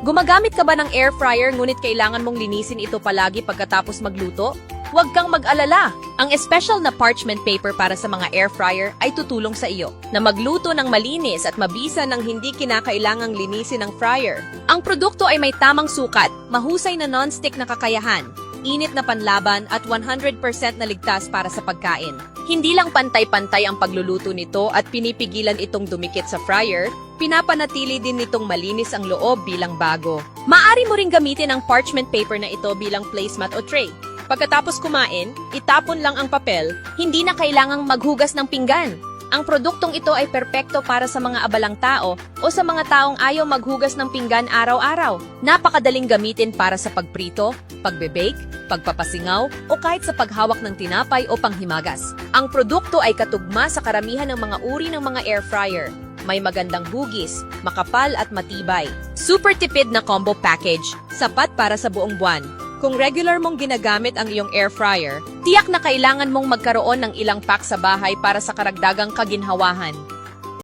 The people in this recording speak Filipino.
Gumagamit ka ba ng air fryer ngunit kailangan mong linisin ito palagi pagkatapos magluto? Huwag kang mag-alala! Ang special na parchment paper para sa mga air fryer ay tutulong sa iyo na magluto ng malinis at mabisa nang hindi kinakailangang linisin ng fryer. Ang produkto ay may tamang sukat, mahusay na non-stick na kakayahan, init na panlaban at 100% na ligtas para sa pagkain. Hindi lang pantay-pantay ang pagluluto nito at pinipigilan itong dumikit sa fryer, pinapanatili din nitong malinis ang loob bilang bago. Maaari mo ring gamitin ang parchment paper na ito bilang placemat o tray. Pagkatapos kumain, itapon lang ang papel, hindi na kailangang maghugas ng pinggan. Ang produktong ito ay perpekto para sa mga abalang tao o sa mga taong ayaw maghugas ng pinggan araw-araw. Napakadaling gamitin para sa pagprito, pagbe-bake, pagpapasingaw o kahit sa paghawak ng tinapay o panghimagas. Ang produkto ay katugma sa karamihan ng mga uri ng mga air fryer. May magandang hugis, makapal at matibay. Super tipid na combo package, sapat para sa buong buwan. Kung regular mong ginagamit ang iyong air fryer, tiyak na kailangan mong magkaroon ng ilang pack sa bahay para sa karagdagang kaginhawahan.